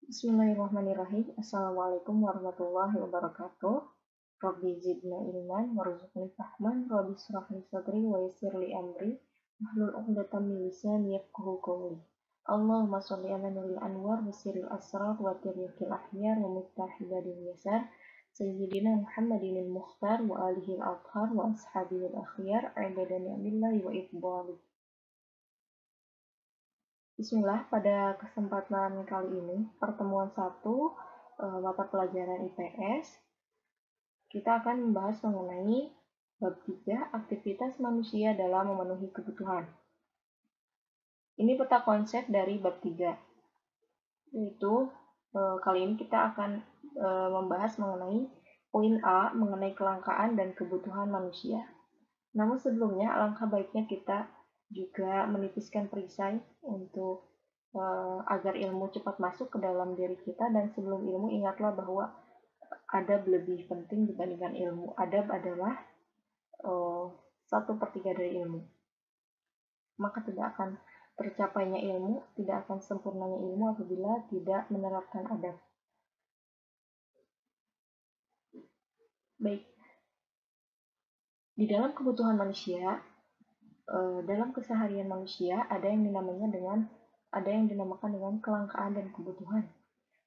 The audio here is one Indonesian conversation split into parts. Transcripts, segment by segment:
Bismillahirrahmanirrahim. Assalamualaikum warahmatullahi wabarakatuh. Rabbi zidna ilman warzuqni fahman rabbi shrah li sadri wa yassir li amri wahlul 'uqdatam min lisani yafqahu qawli. Allahumma shalli ala nuril anwar wa sirril asrar wa tiryakil ahyar wa miftahil badil yasar sayyidina Muhammadin al-mukhtar wa alihi al-athhar wa ashabihi al-akhyar ibadani amillahi wa ifdali. Bismillah, pada kesempatan kali ini, pertemuan 1 mata pelajaran IPS, kita akan membahas mengenai bab 3, aktivitas manusia dalam memenuhi kebutuhan. Ini peta konsep dari bab 3, yaitu kali ini kita akan membahas mengenai poin A, mengenai kelangkaan dan kebutuhan manusia. Namun sebelumnya, alangkah baiknya kita juga menipiskan perisai untuk agar ilmu cepat masuk ke dalam diri kita, dan sebelum ilmu ingatlah bahwa adab lebih penting dibandingkan ilmu. Adab adalah 1/3 dari ilmu. Maka tidak akan tercapainya ilmu, tidak akan sempurnanya ilmu apabila tidak menerapkan adab. Baik, di dalam kebutuhan manusia, dalam keseharian manusia ada yang dinamakan dengan kelangkaan dan kebutuhan.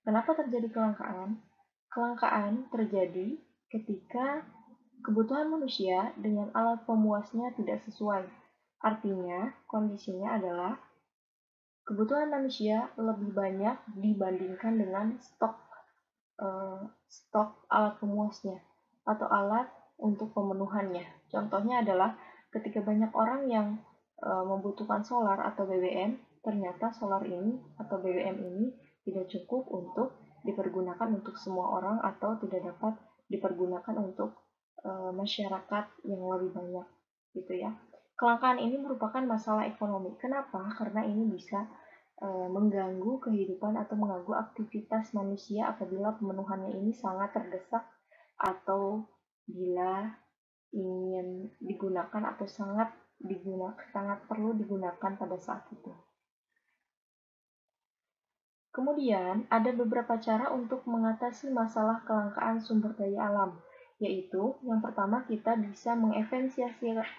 Kenapa terjadi kelangkaan? Kelangkaan terjadi ketika kebutuhan manusia dengan alat pemuasnya tidak sesuai. Artinya, kondisinya adalah kebutuhan manusia lebih banyak dibandingkan dengan stok alat pemuasnya atau alat untuk pemenuhannya. Contohnya adalah ketika banyak orang yang membutuhkan solar atau BBM, ternyata solar ini atau BBM ini tidak cukup untuk dipergunakan untuk semua orang atau tidak dapat dipergunakan untuk masyarakat yang lebih banyak, gitu ya. Kelangkaan ini merupakan masalah ekonomi. Kenapa? Karena ini bisa mengganggu kehidupan atau mengganggu aktivitas manusia apabila pemenuhannya ini sangat terdesak atau bila ingin digunakan atau sangat perlu digunakan pada saat itu. Kemudian, ada beberapa cara untuk mengatasi masalah kelangkaan sumber daya alam, yaitu yang pertama kita bisa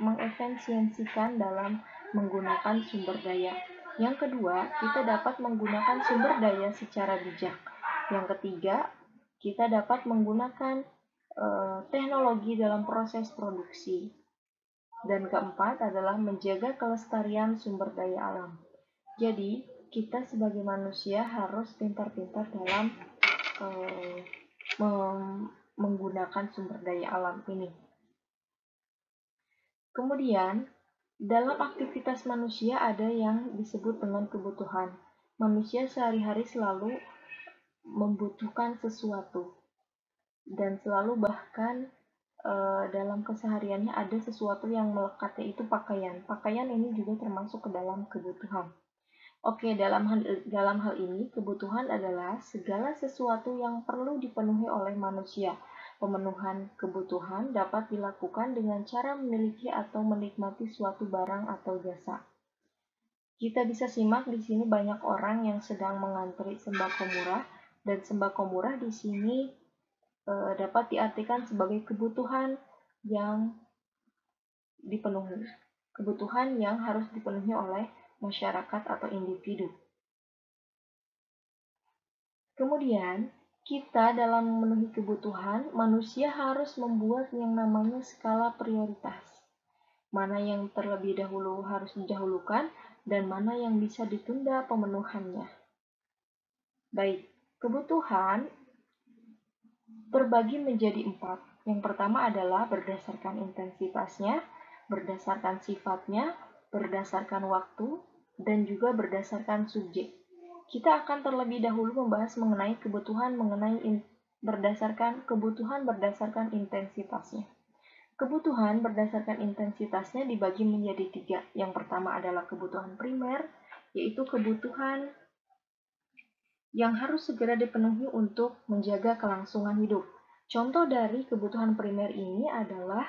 mengefisiensikan dalam menggunakan sumber daya. Yang kedua, kita dapat menggunakan sumber daya secara bijak. Yang ketiga, kita dapat menggunakan teknologi dalam proses produksi. Dan keempat adalah menjaga kelestarian sumber daya alam. Jadi, kita sebagai manusia harus pintar-pintar dalam menggunakan sumber daya alam ini. Kemudian, dalam aktivitas manusia ada yang disebut dengan kebutuhan. Manusia sehari-hari selalu membutuhkan sesuatu, dan selalu bahkan dalam kesehariannya ada sesuatu yang melekat, yaitu pakaian. Pakaian ini juga termasuk ke dalam kebutuhan. Oke, dalam hal ini, kebutuhan adalah segala sesuatu yang perlu dipenuhi oleh manusia. Pemenuhan kebutuhan dapat dilakukan dengan cara memiliki atau menikmati suatu barang atau jasa. Kita bisa simak di sini banyak orang yang sedang mengantri sembako murah, dan sembako murah di sini dapat diartikan sebagai kebutuhan yang dipenuhi, kebutuhan yang harus dipenuhi oleh masyarakat atau individu. Kemudian, kita dalam memenuhi kebutuhan, manusia harus membuat yang namanya skala prioritas. Mana yang terlebih dahulu harus didahulukan, dan mana yang bisa ditunda pemenuhannya. Baik, kebutuhan terbagi menjadi 4. Yang pertama adalah berdasarkan intensitasnya, berdasarkan sifatnya, berdasarkan waktu, dan juga berdasarkan subjek. Kita akan terlebih dahulu membahas mengenai kebutuhan berdasarkan intensitasnya. Kebutuhan berdasarkan intensitasnya dibagi menjadi 3. Yang pertama adalah kebutuhan primer, yaitu kebutuhan yang harus segera dipenuhi untuk menjaga kelangsungan hidup. Contoh dari kebutuhan primer ini adalah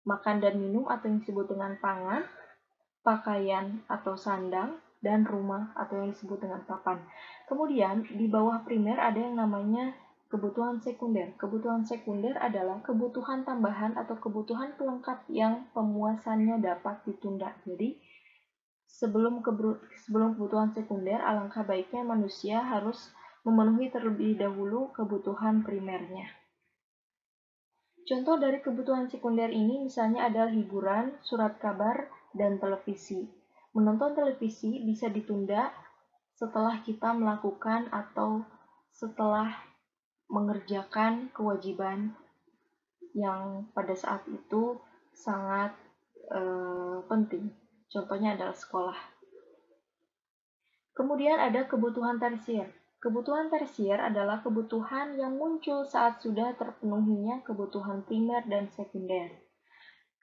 makan dan minum atau yang disebut dengan pangan, pakaian atau sandang, dan rumah atau yang disebut dengan papan. Kemudian di bawah primer ada yang namanya kebutuhan sekunder. Kebutuhan sekunder adalah kebutuhan tambahan atau kebutuhan pelengkap yang pemuasannya dapat ditunda. Jadi sebelum kebutuhan sekunder, alangkah baiknya manusia harus memenuhi terlebih dahulu kebutuhan primernya. Contoh dari kebutuhan sekunder ini misalnya adalah hiburan, surat kabar, dan televisi. Menonton televisi bisa ditunda setelah kita melakukan atau setelah mengerjakan kewajiban yang pada saat itu sangat penting. Contohnya adalah sekolah. Kemudian ada kebutuhan tersier. Kebutuhan tersier adalah kebutuhan yang muncul saat sudah terpenuhinya kebutuhan primer dan sekunder.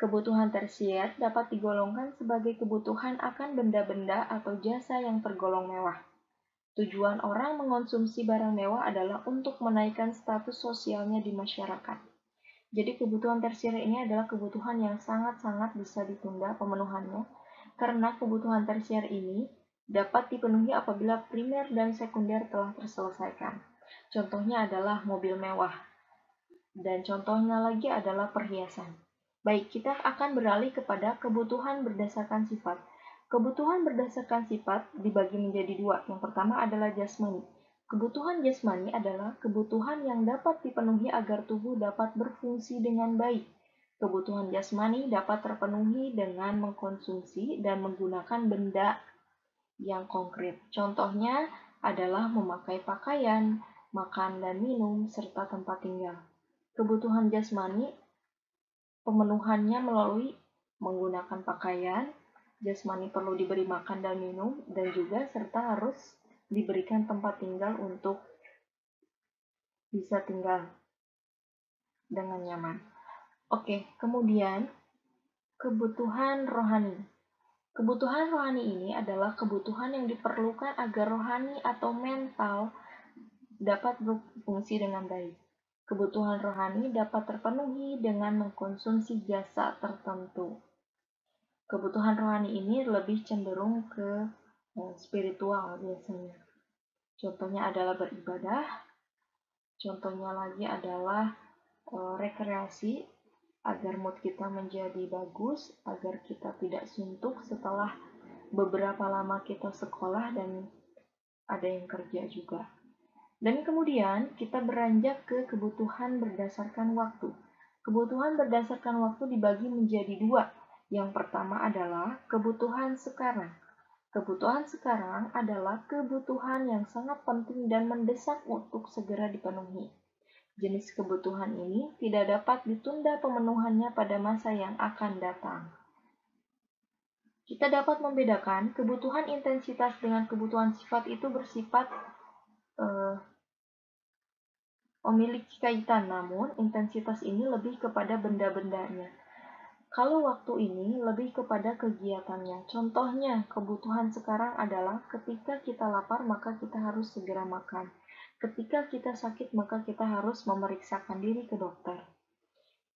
Kebutuhan tersier dapat digolongkan sebagai kebutuhan akan benda-benda atau jasa yang tergolong mewah. Tujuan orang mengonsumsi barang mewah adalah untuk menaikkan status sosialnya di masyarakat. Jadi kebutuhan tersier ini adalah kebutuhan yang sangat-sangat bisa ditunda pemenuhannya, karena kebutuhan tersier ini dapat dipenuhi apabila primer dan sekunder telah terselesaikan. Contohnya adalah mobil mewah, dan contohnya lagi adalah perhiasan. Baik, kita akan beralih kepada kebutuhan berdasarkan sifat. Kebutuhan berdasarkan sifat dibagi menjadi dua. Yang pertama adalah jasmani. Kebutuhan jasmani adalah kebutuhan yang dapat dipenuhi agar tubuh dapat berfungsi dengan baik. Kebutuhan jasmani dapat terpenuhi dengan mengkonsumsi dan menggunakan benda yang konkret. Contohnya adalah memakai pakaian, makan dan minum, serta tempat tinggal. Kebutuhan jasmani pemenuhannya melalui menggunakan pakaian, jasmani perlu diberi makan dan minum, dan juga serta harus diberikan tempat tinggal untuk bisa tinggal dengan nyaman. Oke, kemudian kebutuhan rohani. Kebutuhan rohani ini adalah kebutuhan yang diperlukan agar rohani atau mental dapat berfungsi dengan baik. Kebutuhan rohani dapat terpenuhi dengan mengkonsumsi jasa tertentu. Kebutuhan rohani ini lebih cenderung ke spiritual biasanya. Contohnya adalah beribadah, contohnya lagi adalah rekreasi, agar mood kita menjadi bagus, agar kita tidak suntuk setelah beberapa lama kita sekolah dan ada yang kerja juga. Dan kemudian kita beranjak ke kebutuhan berdasarkan waktu. Kebutuhan berdasarkan waktu dibagi menjadi dua. Yang pertama adalah kebutuhan sekarang. Kebutuhan sekarang adalah kebutuhan yang sangat penting dan mendesak untuk segera dipenuhi. Jenis kebutuhan ini tidak dapat ditunda pemenuhannya pada masa yang akan datang. Kita dapat membedakan kebutuhan intensitas dengan kebutuhan sifat itu bersifat memiliki kaitan, namun intensitas ini lebih kepada benda-bendanya. Kalau waktu ini lebih kepada kegiatannya. Contohnya, kebutuhan sekarang adalah ketika kita lapar maka kita harus segera makan. Ketika kita sakit, maka kita harus memeriksakan diri ke dokter.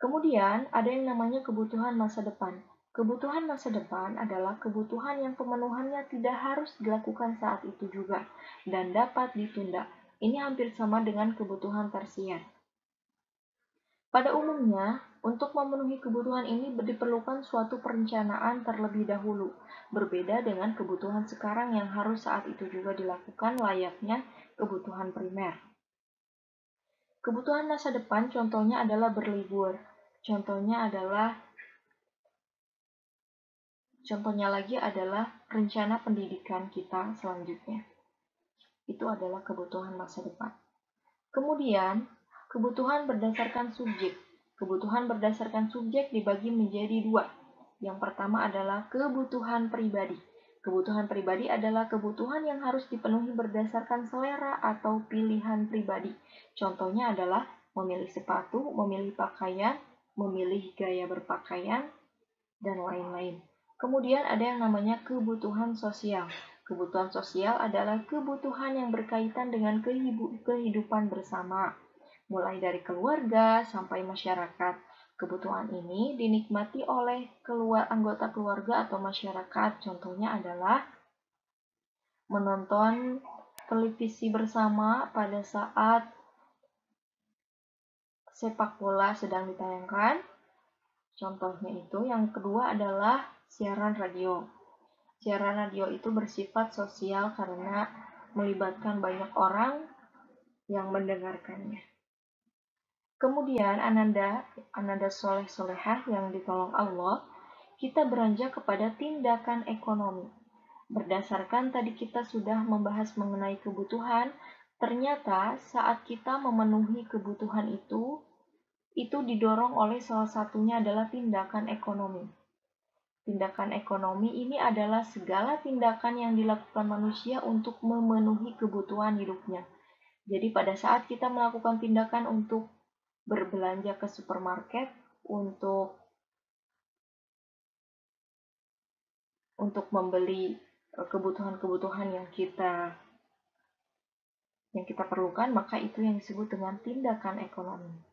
Kemudian, ada yang namanya kebutuhan masa depan. Kebutuhan masa depan adalah kebutuhan yang pemenuhannya tidak harus dilakukan saat itu juga, dan dapat ditunda. Ini hampir sama dengan kebutuhan tersier. Pada umumnya, untuk memenuhi kebutuhan ini diperlukan suatu perencanaan terlebih dahulu, berbeda dengan kebutuhan sekarang yang harus saat itu juga dilakukan layaknya kebutuhan primer. Kebutuhan masa depan contohnya adalah berlibur. Contohnya lagi adalah rencana pendidikan kita selanjutnya. Itu adalah kebutuhan masa depan. Kemudian, kebutuhan berdasarkan subjek. Kebutuhan berdasarkan subjek dibagi menjadi dua. Yang pertama adalah kebutuhan pribadi. Kebutuhan pribadi adalah kebutuhan yang harus dipenuhi berdasarkan selera atau pilihan pribadi. Contohnya adalah memilih sepatu, memilih pakaian, memilih gaya berpakaian, dan lain-lain. Kemudian ada yang namanya kebutuhan sosial. Kebutuhan sosial adalah kebutuhan yang berkaitan dengan kehidupan bersama, mulai dari keluarga sampai masyarakat. Kebutuhan ini dinikmati oleh anggota keluarga atau masyarakat. Contohnya adalah menonton televisi bersama pada saat sepak bola sedang ditayangkan. Contohnya itu. Yang kedua adalah siaran radio. Siaran radio itu bersifat sosial karena melibatkan banyak orang yang mendengarkannya. Kemudian Ananda soleh-solehah yang ditolong Allah, kita beranjak kepada tindakan ekonomi. Berdasarkan tadi kita sudah membahas mengenai kebutuhan, ternyata saat kita memenuhi kebutuhan itu didorong oleh salah satunya adalah tindakan ekonomi. Tindakan ekonomi ini adalah segala tindakan yang dilakukan manusia untuk memenuhi kebutuhan hidupnya. Jadi pada saat kita melakukan tindakan untuk berbelanja ke supermarket, untuk membeli kebutuhan-kebutuhan yang kita perlukan, maka itu yang disebut dengan tindakan ekonomi.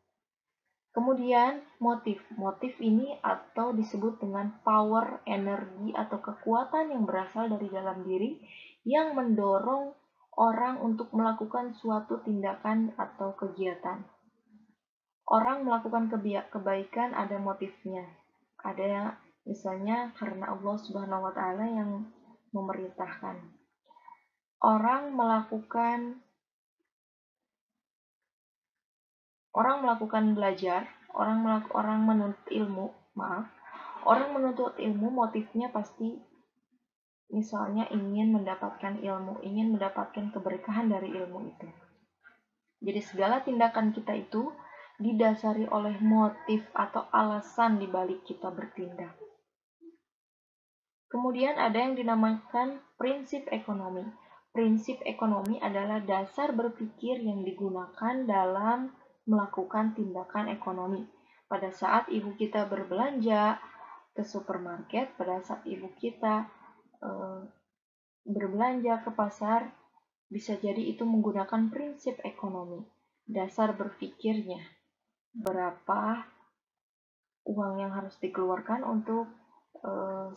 Kemudian motif. Motif ini atau disebut dengan power, energi atau kekuatan yang berasal dari dalam diri yang mendorong orang untuk melakukan suatu tindakan atau kegiatan. Orang melakukan kebaikan ada motifnya. Ada yang misalnya karena Allah Subhanahu wa taala yang memerintahkan. Orang melakukan belajar, orang menuntut ilmu, orang menuntut ilmu motifnya pasti misalnya ingin mendapatkan ilmu, ingin mendapatkan keberkahan dari ilmu itu. Jadi segala tindakan kita itu didasari oleh motif atau alasan di balik kita bertindak. Kemudian ada yang dinamakan prinsip ekonomi. Prinsip ekonomi adalah dasar berpikir yang digunakan dalam melakukan tindakan ekonomi. Pada saat ibu kita berbelanja ke supermarket, pada saat ibu kita berbelanja ke pasar, bisa jadi itu menggunakan prinsip ekonomi. Dasar berpikirnya, berapa uang yang harus dikeluarkan untuk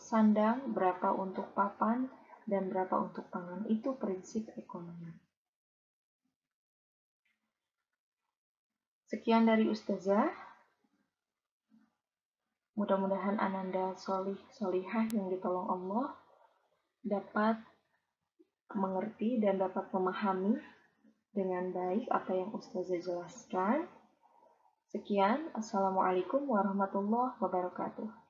sandang, berapa untuk papan, dan berapa untuk pangan. Itu prinsip ekonomi. Sekian dari Ustazah. Mudah-mudahan Ananda solihah yang ditolong Allah dapat mengerti dan dapat memahami dengan baik apa yang Ustazah jelaskan. Sekian. Assalamualaikum warahmatullahi wabarakatuh.